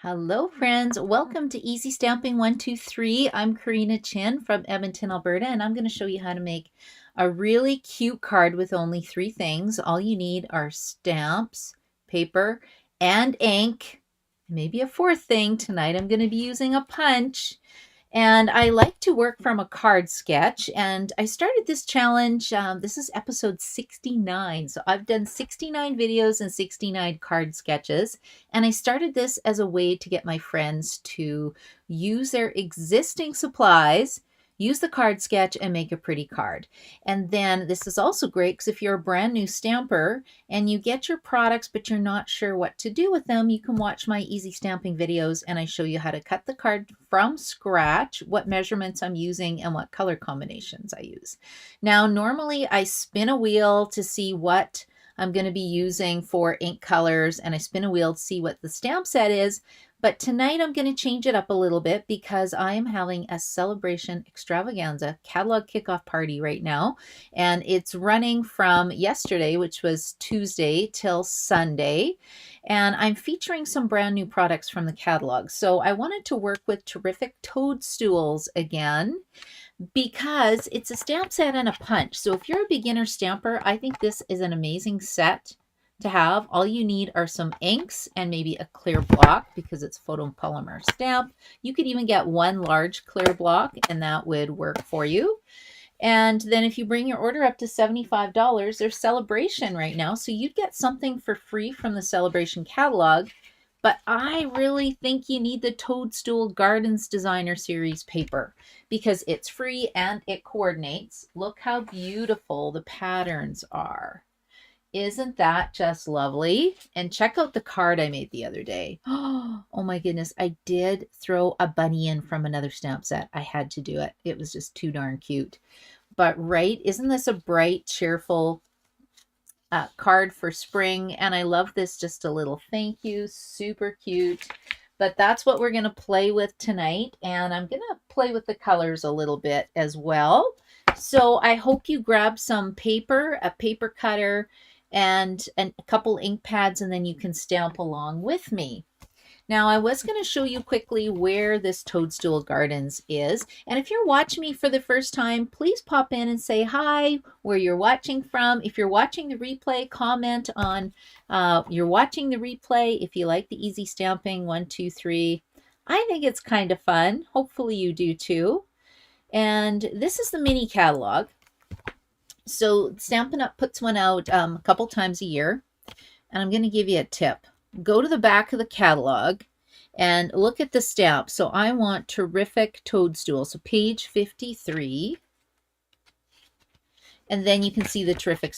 Hello, friends. Welcome to Easy Stamping 123. I'm Karina Chin from Edmonton, Alberta, and I'm going to show you how to make a really cute card with only 3 things. All you need are stamps, paper, and ink. Maybe a 4th thing. Tonight I'm going to be using a punch. And I like to work from a card sketch. And I started this challenge. This is episode 69. So I've done 69 videos and 69 card sketches. And I started this as a way to get my friends to use their existing supplies, use the card sketch, and make a pretty card. And then this is also great because if you're a brand new stamper and you get your products but you're not sure what to do with them, you can watch my easy stamping videos and I show you how to cut the card from scratch, what measurements I'm using, and what color combinations I use. Now, normally I spin a wheel to see what I'm going to be using for ink colors, and I spin a wheel to see what the stamp set is. But tonight I'm going to change it up a little bit because I am having a Sale-a-bration extravaganza catalog kickoff party right now. And it's running from yesterday, which was Tuesday, till Sunday. And I'm featuring some brand new products from the catalog. So I wanted to work with Terrific Toadstools again, because it's a stamp set and a punch. So if you're a beginner stamper, I think this is an amazing set to have. All you need are some inks and maybe a clear block because it's photopolymer stamp. You could even get one large clear block and that would work for you. And then if you bring your order up to $75, there's Sale-a-bration right now. So you'd get something for free from the Sale-a-bration catalog. But I really think you need the Toadstool Gardens Designer Series paper because it's free and it coordinates. Look how beautiful the patterns are. Isn't that just lovely? And check out the card I made the other day. Oh my goodness, I did throw a bunny in from another stamp set. I had to do it. It was just too darn cute. But right, isn't this a bright, cheerful card for spring? And I love this, just a little thank you, super cute. But that's what we're going to play with tonight, and I'm going to play with the colors a little bit as well. So I hope you grab some paper, a paper cutter, and a couple ink pads, and then you can stamp along with me. Now, I was going to show you quickly where this Toadstool Gardens is. And if you're watching me for the first time, please pop in and say hi, where you're watching from. If you're watching the replay, comment on you're watching the replay. If you like the easy stamping 123, I think it's kind of fun. Hopefully you do too. And this is the mini catalog. So Stampin' Up puts one out a couple times a year. And I'm going to give you a tip. Go to the back of the catalog and look at the stamp. So I want Terrific Toadstool. So page 53. And then you can see the Terrific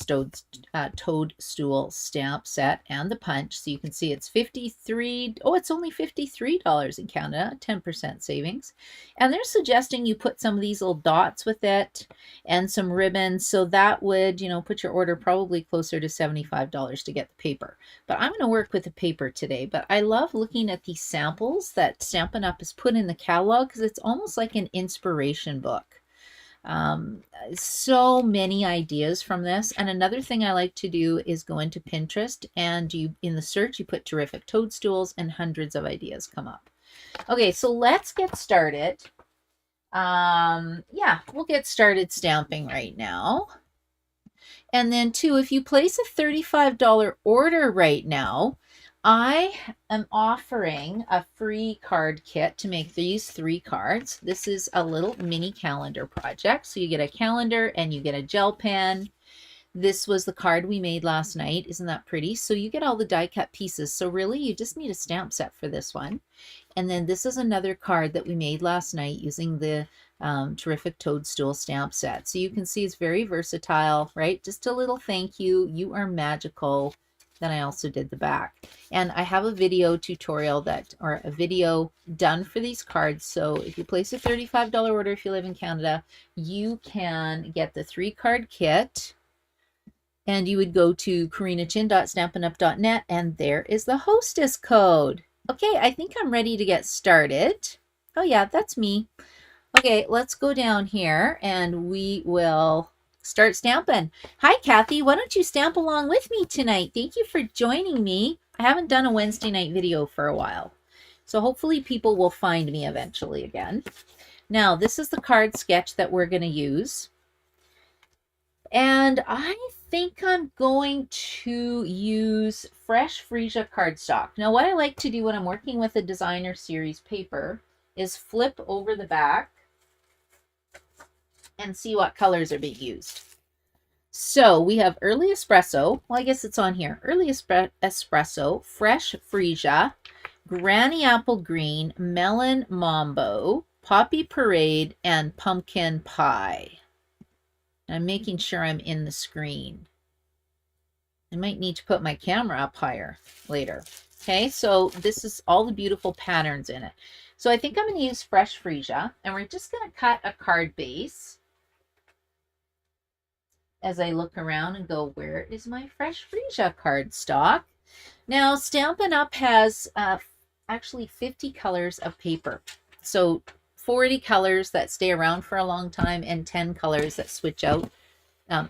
Toadstool stamp set and the punch. So you can see it's 53. Oh, it's only $53 in Canada, 10% savings. And they're suggesting you put some of these little dots with it and some ribbons. So that would, put your order probably closer to $75 to get the paper. But I'm going to work with the paper today. But I love looking at these samples that Stampin' Up! Has put in the catalog because it's almost like an inspiration book. So many ideas from this. And another thing I like to do is go into Pinterest, and in the search you put Terrific Toadstools and hundreds of ideas come up. Okay, so let's get started. Yeah, we'll get started stamping right now. And then too, if you place a $35 order right now, I am offering a free card kit to make these 3 cards. This is a little mini calendar project. So you get a calendar and you get a gel pen. This was the card we made last night. Isn't that pretty? So you get all the die cut pieces. So really you just need a stamp set for this one. And then this is another card that we made last night using the Terrific Toadstool stamp set. So you can see it's very versatile, right? Just a little thank you. You are magical. Then I also did the back. And I have a video tutorial or a video done for these cards. So if you place a $35 order, if you live in Canada, you can get the 3-card kit. And you would go to karinachin.stampinup.net, and there is the hostess code. Okay, I think I'm ready to get started. Oh yeah, that's me. Okay, let's go down here and we will start stamping. Hi, Kathy. Why don't you stamp along with me tonight? Thank you for joining me. I haven't done a Wednesday night video for a while. So hopefully people will find me eventually again. Now, this is the card sketch that we're going to use. And I think I'm going to use fresh freesia cardstock. Now, what I like to do when I'm working with a designer series paper is flip over the back and see what colors are being used. So we have early espresso. Well, I guess it's on here. Early espresso, fresh freesia, granny apple green, melon mambo, poppy parade, and pumpkin pie. I'm making sure I'm in the screen. I might need to put my camera up higher later. Okay, so this is all the beautiful patterns in it. So I think I'm going to use fresh freesia, and we're just going to cut a card base as I look around and go, where is my fresh freesia cardstock? Now, Stampin' Up! Has actually 50 colors of paper. So 40 colors that stay around for a long time and 10 colors that switch out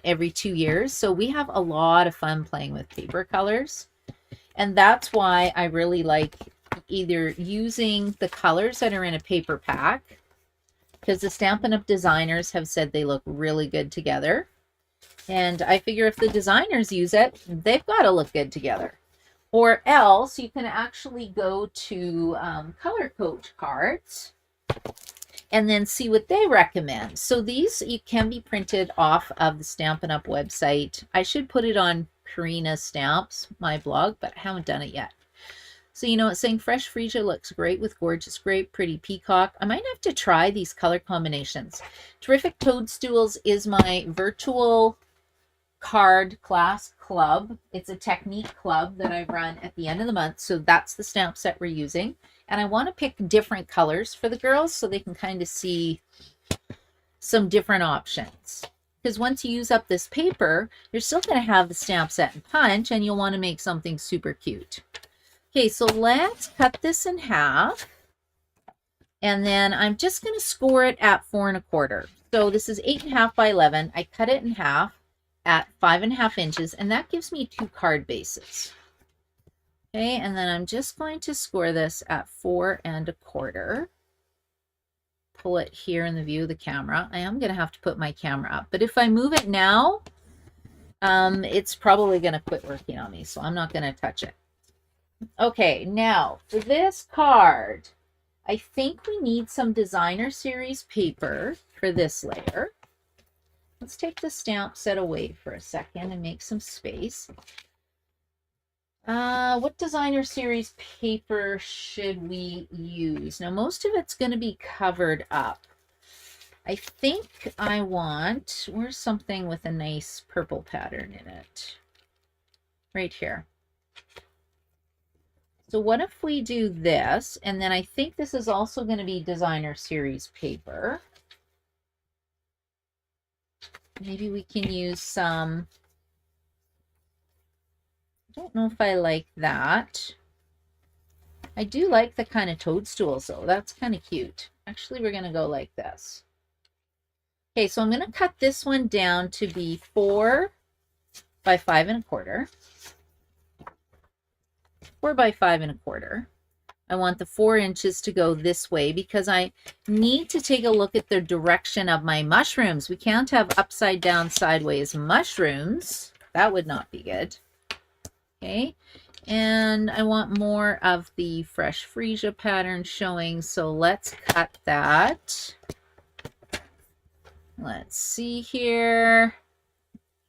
every 2 years. So we have a lot of fun playing with paper colors. And that's why I really like either using the colors that are in a paper pack, because the Stampin' Up! Designers have said they look really good together. And I figure if the designers use it, they've got to look good together. Or else you can actually go to Color Coach cards and then see what they recommend. So these you can be printed off of the Stampin' Up! Website. I should put it on Karina Stamps, my blog, but I haven't done it yet. So you know it's saying fresh freesia looks great with gorgeous grape, pretty peacock. I might have to try these color combinations. Terrific Toadstools is my virtual card class club. It's a technique club that I run at the end of the month. So that's the stamp set we're using. And I want to pick different colors for the girls so they can kind of see some different options. Because once you use up this paper, you're still going to have the stamp set and punch, and you'll want to make something super cute. Okay, so let's cut this in half. And then I'm just going to score it at 4 1/4. So this is 8.5 by 11. I cut it in half at 5.5 inches, and that gives me 2 card bases. Okay, and then I'm just going to score this at 4 1/4. Pull it here in the view of the camera. I am going to have to put my camera up, but if I move it now, it's probably going to quit working on me, so I'm not going to touch it. Okay, now for this card, I think we need some designer series paper for this layer. Let's take the stamp set away for a second and make some space. What designer series paper should we use? Now, most of it's going to be covered up. I think I want, where's something with a nice purple pattern in it? Right here. So what if we do this, and then I think this is also going to be designer series paper. Maybe we can use some, I don't know if I like that. I do like the kind of toadstools though. That's kind of cute. Actually, we're going to go like this. Okay, so I'm going to cut this one down to be 4 by 5 1/4. 4 by 5 1/4. I want the 4 inches to go this way because I need to take a look at the direction of my mushrooms. We can't have upside down sideways mushrooms. That would not be good. Okay, and I want more of the fresh freesia pattern showing, so let's cut that. Let's see here.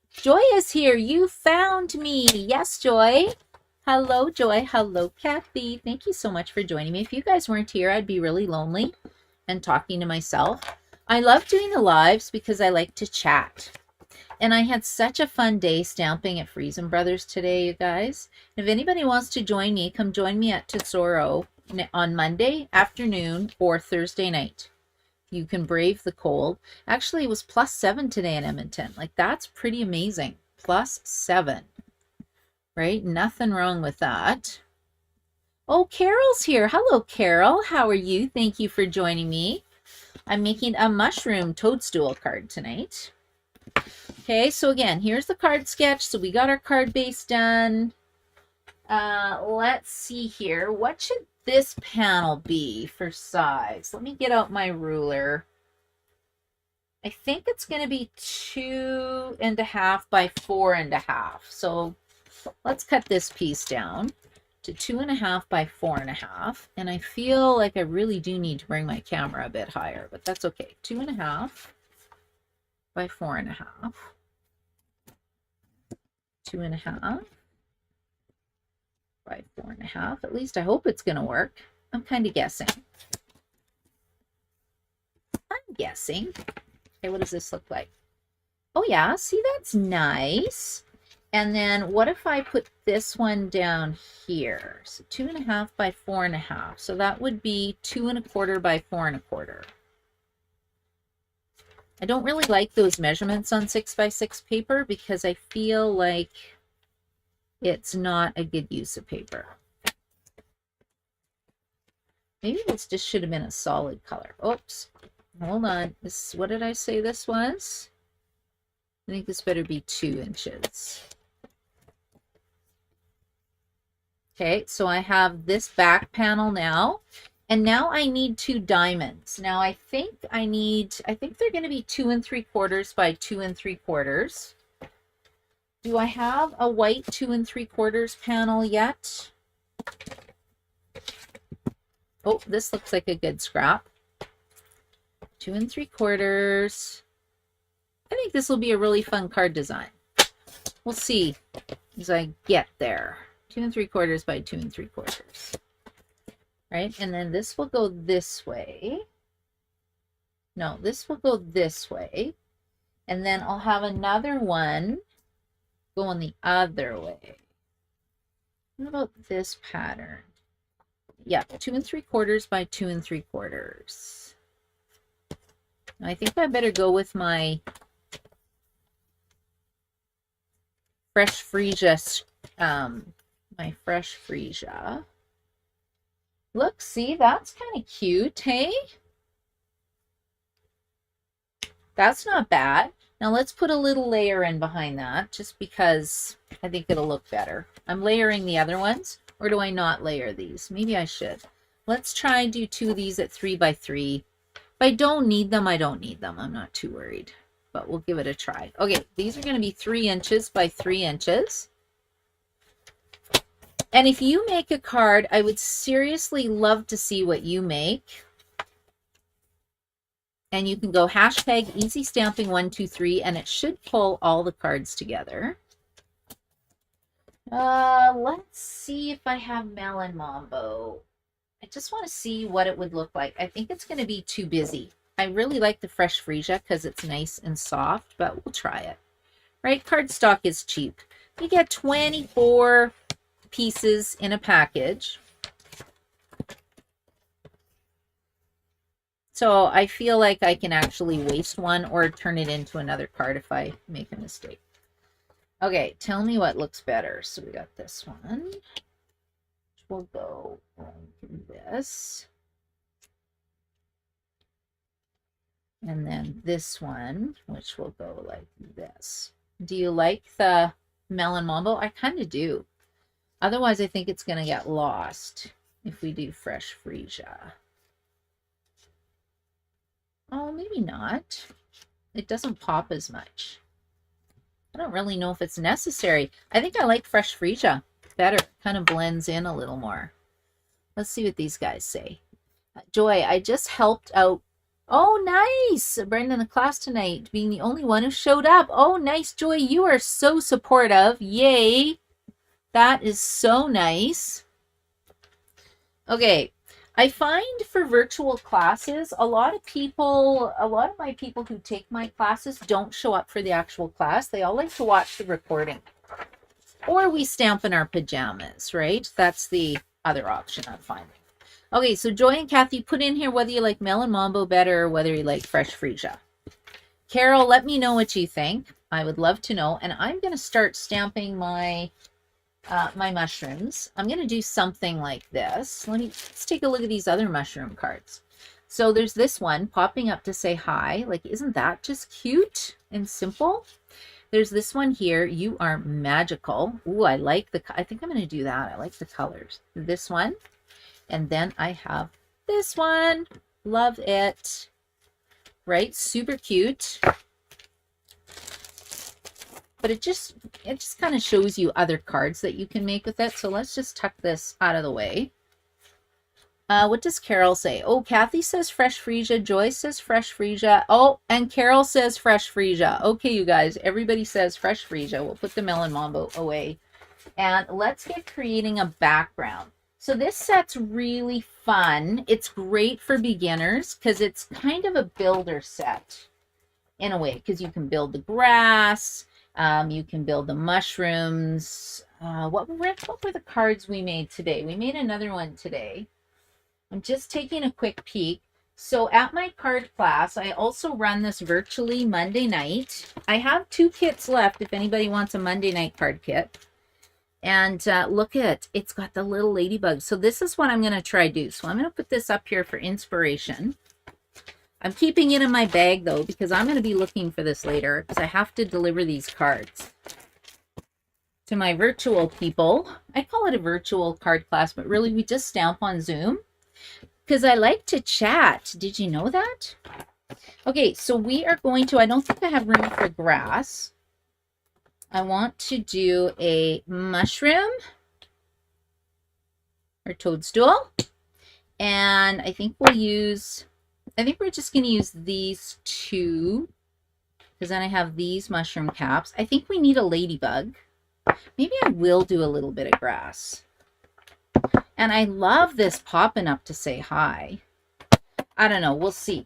Joy is here. You found me. Yes, Joy. Hello, Joy. Hello, Kathy. Thank you so much for joining me. If you guys weren't here, I'd be really lonely and talking to myself. I love doing the lives because I like to chat. And I had such a fun day stamping at Friesen Brothers today, you guys. If anybody wants to join me, come join me at Tesoro on Monday afternoon or Thursday night. You can brave the cold. Actually, it was +7 today in Edmonton. Like, that's pretty amazing. +7. Right? Nothing wrong with that. Oh, Carol's here. Hello, Carol. How are you? Thank you for joining me. I'm making a mushroom toadstool card tonight. Okay, so again, here's the card sketch. So we got our card base done. Let's see here. What should this panel be for size? Let me get out my ruler. I think it's going to be 2.5 by 4.5. So let's cut this piece down to 2.5 by 4.5. And I feel like I really do need to bring my camera a bit higher, but that's okay. 2.5 by 4.5. 2.5 by 4.5. At least I hope it's going to work. I'm kind of guessing. I'm guessing. Okay, what does this look like? Oh yeah, see, that's nice. And then what if I put this one down here? So 2.5 by 4.5. So that would be 2.25 by 4.25. I don't really like those measurements on 6x6 paper because I feel like it's not a good use of paper. Maybe this just should have been a solid color. Oops. Hold on. This, what did I say this was? I think this better be 2 inches. Okay, so I have this back panel now. And now I need 2 diamonds. Now I think they're going to be 2 3/4 by 2 3/4. Do I have a white 2 3/4 panel yet? Oh, this looks like a good scrap. 2 3/4. I think this will be a really fun card design. We'll see as I get there. 2 3/4 by 2 3/4. Right, and then this will go this way. No, this will go this way. And then I'll have another one going the other way. What about this pattern? Yeah, 2 3/4 by 2 3/4. I think I better go with my fresh freesia, Look, see, that's kind of cute, hey? That's not bad. Now let's put a little layer in behind that, just because I think it'll look better. I'm layering the other ones, or do I not layer these? Maybe I should. Let's try do 2 of these at 3 by 3. If I don't need them, I don't need them. I'm not too worried, but we'll give it a try. Okay, these are going to be 3 inches by 3 inches. And if you make a card, I would seriously love to see what you make. And you can go hashtag easy stamping 123, and it should pull all the cards together. Let's see if I have Melon Mambo. I just want to see what it would look like. I think it's going to be too busy. I really like the fresh freesia because it's nice and soft, but we'll try it. Right? Cardstock is cheap. You get 24 pieces in a package. So I feel like I can actually waste one or turn it into another card if I make a mistake. Okay, tell me what looks better. So we got this one. We'll go like this. And then this one, which will go like this. Do you like the Melon Mambo? I kind of do. Otherwise, I think it's going to get lost if we do fresh freesia. Oh, maybe not. It doesn't pop as much. I don't really know if it's necessary. I think I like fresh freesia better. It kind of blends in a little more. Let's see what these guys say. Joy, I just helped out. Oh, nice. Brenda in the class tonight, being the only one who showed up. Oh, nice, Joy. You are so supportive. Yay. That is so nice. Okay. I find for virtual classes, a lot of my people who take my classes don't show up for the actual class. They all like to watch the recording. Or we stamp in our pajamas, right? That's the other option I'm finding. Okay, so Joy and Kathy, put in here whether you like Melon Mambo better or whether you like fresh freesia. Carol, let me know what you think. I would love to know. And I'm going to start stamping my my mushrooms. I'm going to do something like this. Let's take a look at these other mushroom cards. So there's this one popping up to say hi. Like, isn't that just cute and simple? There's this one here. You are magical. Ooh, I like I think I'm going to do that. I like the colors. This one. And then I have this one. Love it. Right? Super cute. But it just kind of shows you other cards that you can make with it. So let's just tuck this out of the way. What does Carol say? Oh, Kathy says fresh freesia. Joy says fresh freesia. Oh, and Carol says fresh freesia. Okay, you guys, everybody says fresh freesia. We'll put the melon mambo away. And let's get creating a background. So this set's really fun. It's great for beginners because it's kind of a builder set in a way, because you can build the grass, you can build the mushrooms. What were the cards we made today? We made another one today. I'm just taking a quick peek. So at my card class, I also run this virtually Monday night. I have 2 kits left if anybody wants a Monday night card kit. And look at, it's got the little ladybug. So this is what I'm going to try do. So I'm going to put this up here for inspiration. I'm keeping it in my bag though, because I'm going to be looking for this later, because I have to deliver these cards to my virtual people. I call it a virtual card class, but really we just stamp on Zoom because I like to chat. Did you know that? Okay, so we are going to, I don't think I have room for grass. I want to do a mushroom or toadstool. And I think we'll use, I think we're just going to use these 2, because then I have these mushroom caps. I think we need a ladybug. Maybe I will do a little bit of grass. And I love this popping up to say hi. I don't know. We'll see.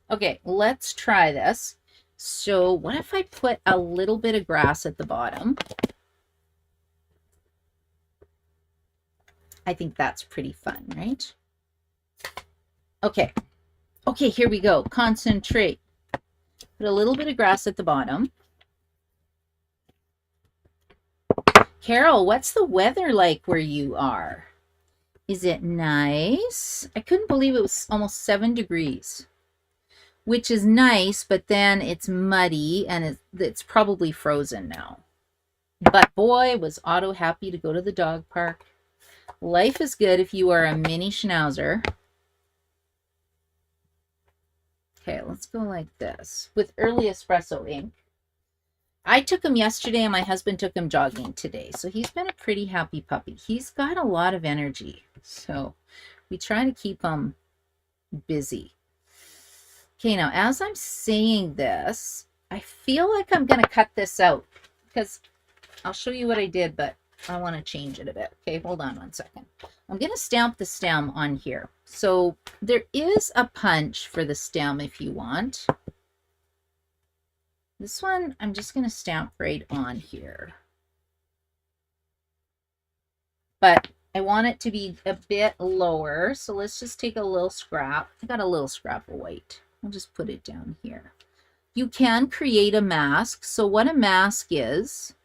Okay, let's try this. So what if I put a little bit of grass at the bottom? I think that's pretty fun, right? Okay. Okay, here we go. Concentrate. Put a little bit of grass at the bottom. Carol, what's the weather like where you are? Is it nice? I couldn't believe it was almost 7 degrees, which is nice, but then it's muddy and it's probably frozen now. But boy, was Otto happy to go to the dog park. Life is good if you are a mini schnauzer. Okay, let's go like this with early espresso ink. I took him yesterday and my husband took him jogging today. So he's been a pretty happy puppy. He's got a lot of energy. So we try to keep him busy. Okay, now as I'm saying this, I feel like I'm going to cut this out because I'll show you what I did, but I want to change it a bit. Okay, hold on one second. I'm going to stamp the stem on here. So there is a punch for the stem if you want. This one, I'm just going to stamp right on here. But I want it to be a bit lower. So let's just take a little scrap. I got a little scrap of white. I'll just put it down here. You can create a mask. So what a mask is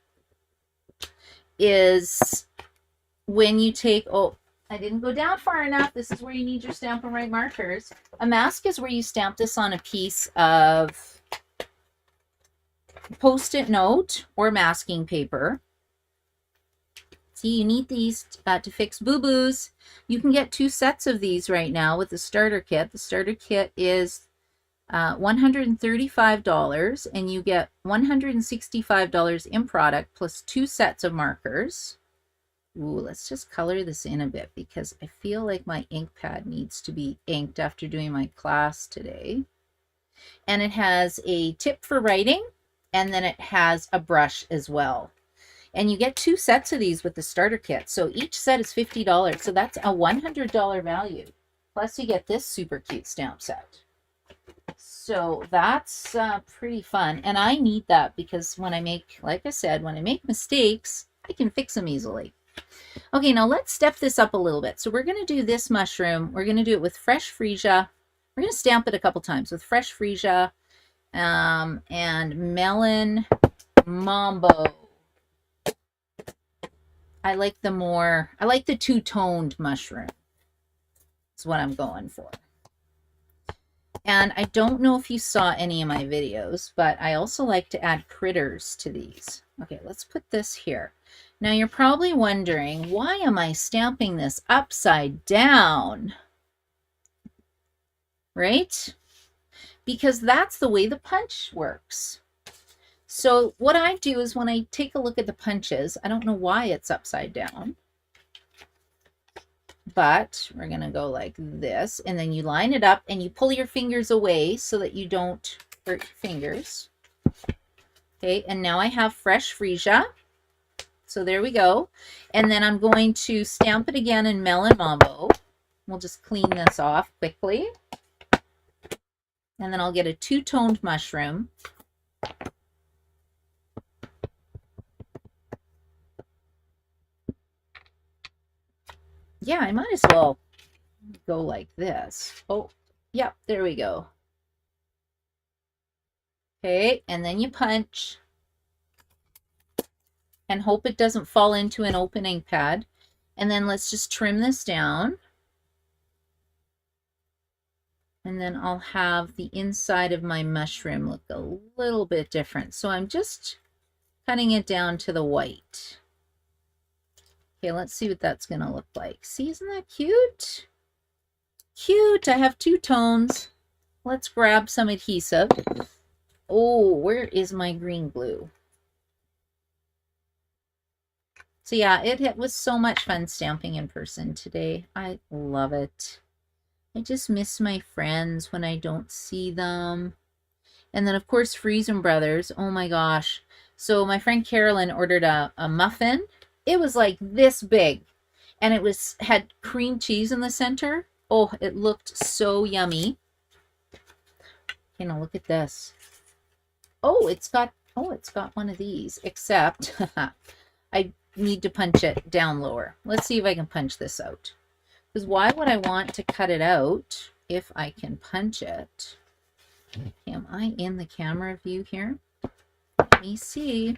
when you take, oh, I didn't go down far enough. This is where you need your Stampin' Write markers. A mask is where you stamp this on a piece of Post-it note or masking paper. See, you need these to fix boo-boos. You can get 2 sets of these right now with the starter kit. The starter kit is $135 and you get $165 in product plus 2 sets of markers. Ooh, let's just color this in a bit because I feel like my ink pad needs to be inked after doing my class today. And it has a tip for writing. And then it has a brush as well. And you get 2 sets of these with the starter kit. So each set is $50. So that's a $100 value. Plus you get this super cute stamp set. So that's pretty fun. And I need that because when I make, like I said, when I make mistakes, I can fix them easily. Okay, now let's step this up a little bit. So we're going to do this mushroom. We're going to do it with fresh freesia. We're going to stamp it a couple times with fresh freesia. And melon mambo. I like the 2-toned mushroom. That's what I'm going for. And I don't know if you saw any of my videos, but I also like to add critters to these. Okay, let's put this here. Now you're probably wondering, why am I stamping this upside down? Right? Because that's the way the punch works. So what I do is when I take a look at the punches, I don't know why it's upside down, but we're going to go like this, and then you line it up and you pull your fingers away so that you don't hurt your fingers. Okay, and now I have fresh freesia. So there we go. And then I'm going to stamp it again in Melon Mambo. We'll just clean this off quickly. And then I'll get a two-toned mushroom. Yeah, I might as well go like this. Oh, yeah, there we go. Okay, and then you punch and hope it doesn't fall into an opening pad. And then let's just trim this down. And then I'll have the inside of my mushroom look a little bit different. So I'm just cutting it down to the white. Okay, let's see what that's going to look like. See, isn't that cute? Cute. I have two tones. Let's grab some adhesive. Oh, where is my green glue? So yeah, it was so much fun stamping in person today. I love it. I just miss my friends when I don't see them. And then of course, Friesen Brothers. Oh my gosh. So my friend Carolyn ordered a muffin. It was like this big, and it had cream cheese in the center. Oh, it looked so yummy. Okay, now look at this. Oh, it's got one of these, except I need to punch it down lower. Let's see if I can punch this out. Because why would I want to cut it out if I can punch it? Am I in the camera view here? Let me see.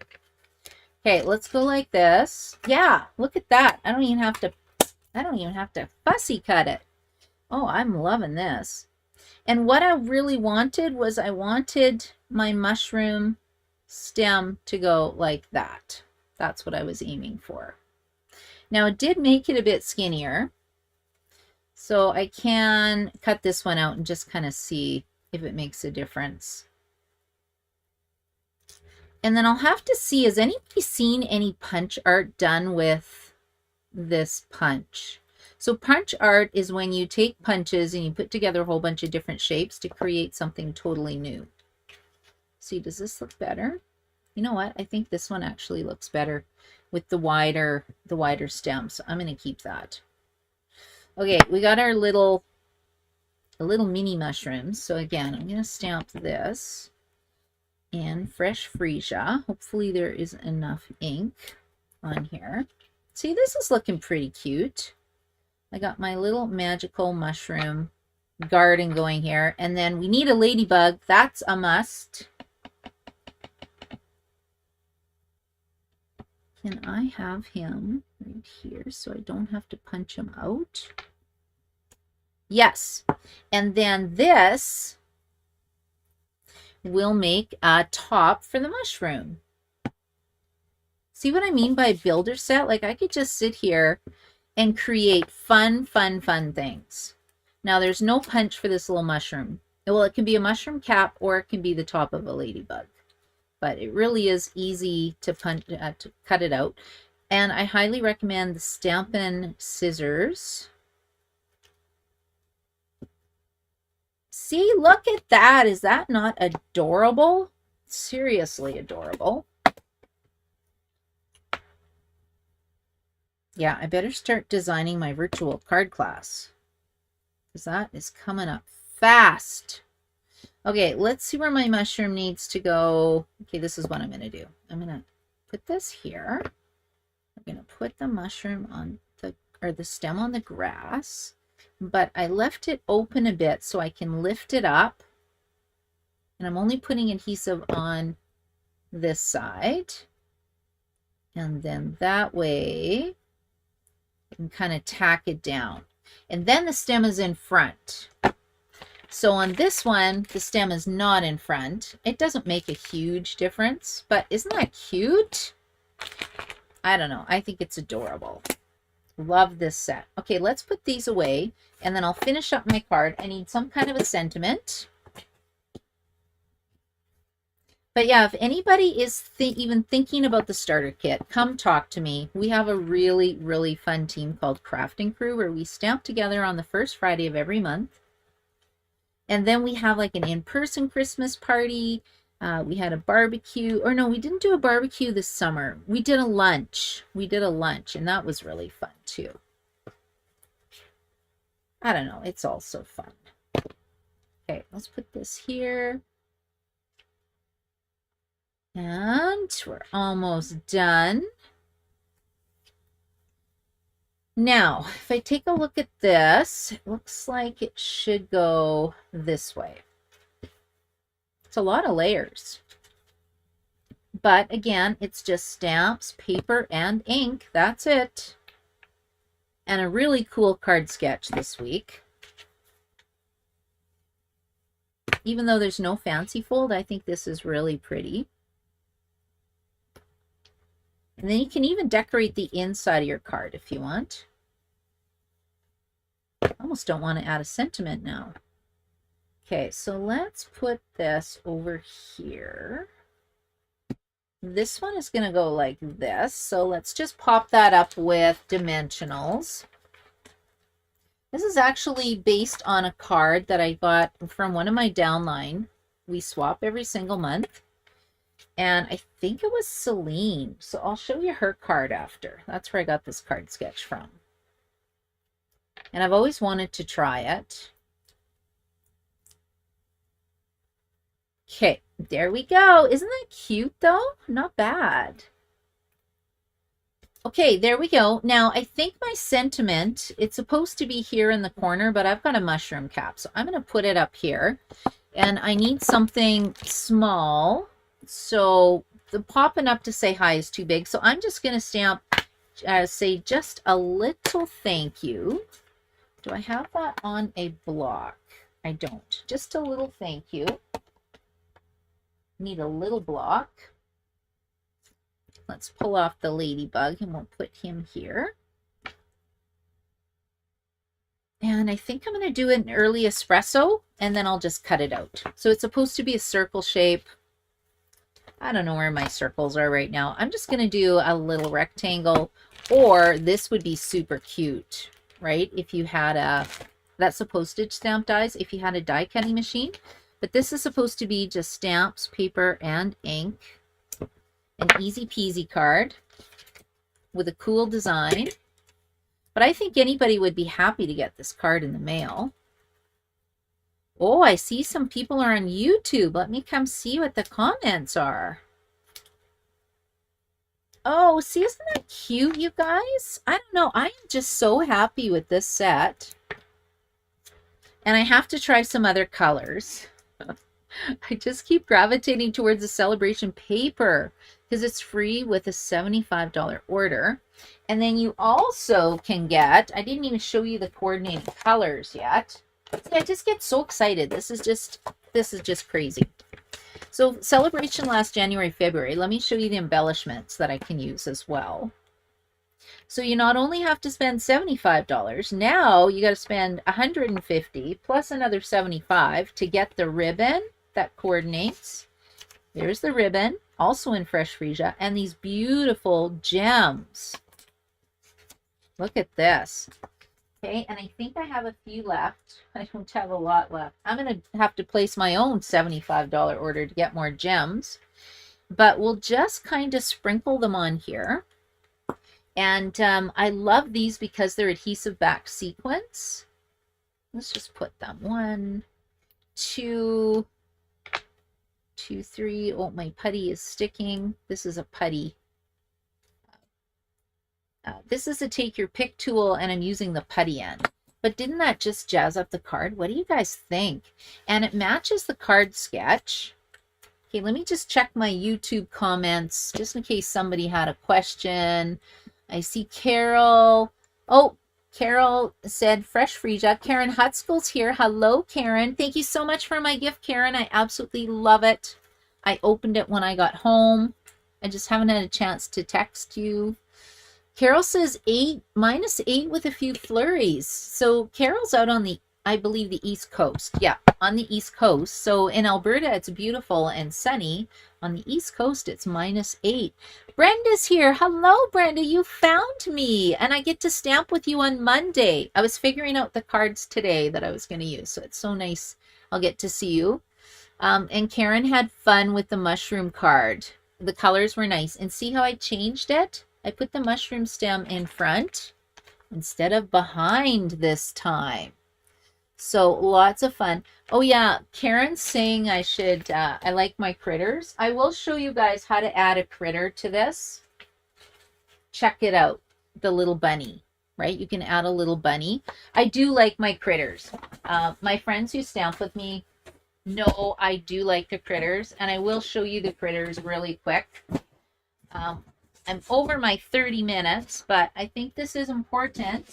Okay, let's go like this. Yeah, look at that. I don't even have to fussy cut it. Oh, I'm loving this. And what I really wanted was I wanted my mushroom stem to go like that. That's what I was aiming for. Now it did make it a bit skinnier, so I can cut this one out and just kind of see if it makes a difference. And then I'll have to see, has anybody seen any punch art done with this punch? So punch art is when you take punches and you put together a whole bunch of different shapes to create something totally new. See, does this look better? You know what? I think this one actually looks better with the wider stem. So I'm going to keep that. Okay, we got our little mini mushrooms. So again, I'm going to stamp this in fresh freesia. Hopefully there is enough ink on here. See, this is looking pretty cute. I got my little magical mushroom garden going here. And then we need a ladybug. That's a must. Can I have him right here so I don't have to punch him out? Yes. And then this will make a top for the mushroom. See what I mean by builder set? Like I could just sit here and create fun things. Now there's no punch for this little mushroom. Well, it can be a mushroom cap or it can be the top of a ladybug. But it really is easy to to cut it out. And I highly recommend the Stampin' scissors. See, look at that. Is that not adorable? Seriously adorable. Yeah, I better start designing my virtual card class, because that is coming up fast. Okay, let's see where my mushroom needs to go. Okay, this is what I'm going to do. I'm going to put this here. I'm going to put the mushroom on the stem on the grass, but I left it open a bit so I can lift it up. And I'm only putting adhesive on this side. And then that way I can kind of tack it down. And then the stem is in front. So on this one, the stem is not in front. It doesn't make a huge difference, but isn't that cute? I don't know. I think it's adorable. Love this set. Okay, let's put these away, and then I'll finish up my card. I need some kind of a sentiment. But yeah, if anybody is even thinking about the starter kit, come talk to me. We have a really, really fun team called Crafting Crew where we stamp together on the first Friday of every month. And then we have like an in-person Christmas party. We had a barbecue. Or no, we didn't do a barbecue this summer. We did a lunch. And that was really fun too. I don't know. It's all so fun. Okay, let's put this here. And we're almost done. Now, if I take a look at this, it looks like it should go this way. It's a lot of layers. But again, it's just stamps, paper, and ink. That's it. And a really cool card sketch this week. Even though there's no fancy fold, I think this is really pretty. And then you can even decorate the inside of your card if you want. I almost don't want to add a sentiment now. Okay, so let's put this over here. This one is going to go like this. So let's just pop that up with dimensionals. This is actually based on a card that I got from one of my downline. We swap every single month. And I think it was Celine. So I'll show you her card after. That's where I got this card sketch from. And I've always wanted to try it. Okay, there we go. Isn't that cute though? Not bad. Okay, there we go. Now, I think my sentiment, it's supposed to be here in the corner, but I've got a mushroom cap. So I'm going to put it up here. And I need something small. So the popping up to say hi is too big. So I'm just going to stamp, say just a little thank you. Do I have that on a block? I don't. Just a little thank you. Need a little block. Let's pull off the ladybug and we'll put him here. And I think I'm going to do an early espresso and then I'll just cut it out. So it's supposed to be a circle shape. I don't know where my circles are right now. I'm just going to do a little rectangle, or this would be super cute, right? If you had that's a postage stamp dies, if you had a die cutting machine. But this is supposed to be just stamps, paper, and ink. An easy peasy card with a cool design. But I think anybody would be happy to get this card in the mail. Oh, I see some people are on YouTube. Let me come see what the comments are. Oh, see, isn't that cute, you guys? I don't know. I am just so happy with this set. And I have to try some other colors. I just keep gravitating towards the Sale-a-bration paper because it's free with a $75 order. And then you also can get, I didn't even show you the coordinated colors yet. See, I just get so excited. This is just crazy. So Sale-a-bration last January, February. Let me show you the embellishments that I can use as well. So you not only have to spend $75, now you got to spend $150 plus another $75 to get the ribbon that coordinates. There's the ribbon, also in fresh freesia, and these beautiful gems. Look at this. Okay, and I think I have a few left. I don't have a lot left. I'm going to have to place my own $75 order to get more gems. But we'll just kind of sprinkle them on here. And I love these because they're adhesive back sequins. Let's just put them. 1, 2, 2, 3. Oh, my putty is sticking. This is a putty. This is a take your pick tool, and I'm using the putty end. But didn't that just jazz up the card? What do you guys think? And it matches the card sketch. Okay, let me just check my YouTube comments just in case somebody had a question. I see Carol. Oh, Carol said fresh freesia. Karen Hutzkel's here. Hello, Karen. Thank you so much for my gift, Karen. I absolutely love it. I opened it when I got home. I just haven't had a chance to text you. Carol says 8, -8 with a few flurries. So Carol's out on the, I believe, the East Coast. Yeah, on the East Coast. So in Alberta, it's beautiful and sunny. On the East Coast, it's -8. Brenda's here. Hello, Brenda. You found me. And I get to stamp with you on Monday. I was figuring out the cards today that I was going to use. So it's so nice. I'll get to see you. And Karen had fun with the mushroom card. The colors were nice. And see how I changed it? I put the mushroom stem in front instead of behind this time. So lots of fun. Oh yeah, Karen's saying I should, I like my critters. I will show you guys how to add a critter to this. Check it out, the little bunny, right? You can add a little bunny. I do like my critters. My friends who stamp with me know I do like the critters, and I will show you the critters really quick. I'm over my 30 minutes, but I think this is important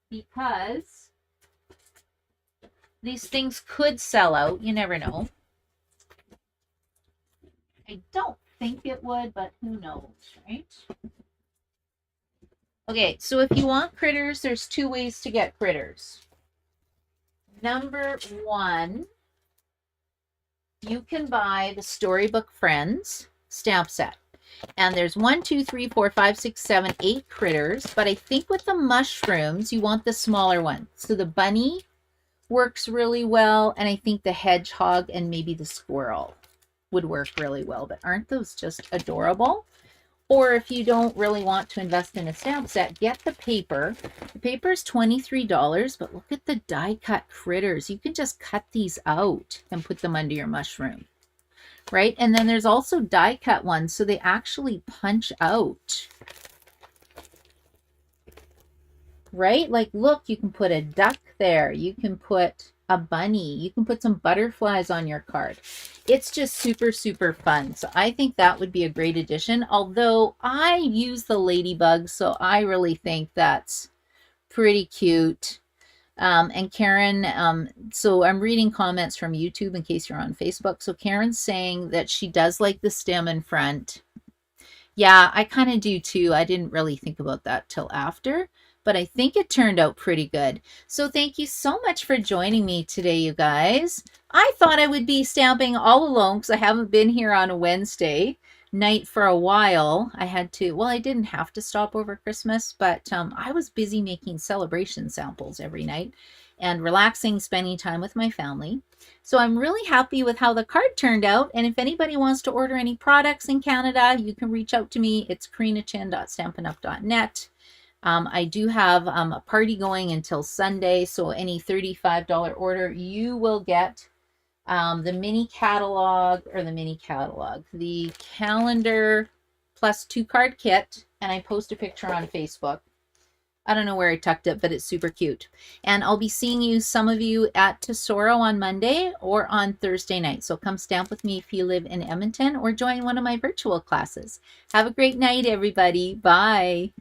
because these things could sell out. You never know. I don't think it would, but who knows, right? Okay, so if you want critters, there's 2 ways to get critters. Number 1, you can buy the Storybook Friends stamp set. And there's 1, 2, 3, 4, 5, 6, 7, 8 critters. But I think with the mushrooms, you want the smaller one. So the bunny works really well. And I think the hedgehog and maybe the squirrel would work really well. But aren't those just adorable? Or if you don't really want to invest in a stamp set, get the paper. The paper is $23, but look at the die cut critters. You can just cut these out and put them under your mushroom. Right? And then there's also die cut ones, so they actually punch out. Right? Like, look, you can put a duck there. You can put a bunny. You can put some butterflies on your card. It's just super, super fun. So I think that would be a great addition. Although I use the ladybugs, so I really think that's pretty cute. And Karen, so I'm reading comments from YouTube in case you're on Facebook. So Karen's saying that she does like the stem in front. Yeah, I kind of do too. I didn't really think about that till after, but I think it turned out pretty good. So thank you so much for joining me today, you guys. I thought I would be stamping all alone because I haven't been here on a Wednesday night for a while. I had to, well, I didn't have to stop over Christmas, but I was busy making celebration samples every night and relaxing, spending time with my family. So I'm really happy with how the card turned out. And if anybody wants to order any products in Canada, you can reach out to me. It's karinachan.stampinup.net. I do have a party going until Sunday. So any $35 order, you will get the mini catalog, the calendar plus 2-card kit, and I post a picture on Facebook. I don't know where I tucked it, but it's super cute. And I'll be seeing you, some of you, at Tesoro on Monday or on Thursday night. So come stamp with me if you live in Edmonton or join one of my virtual classes. Have a great night, everybody. Bye.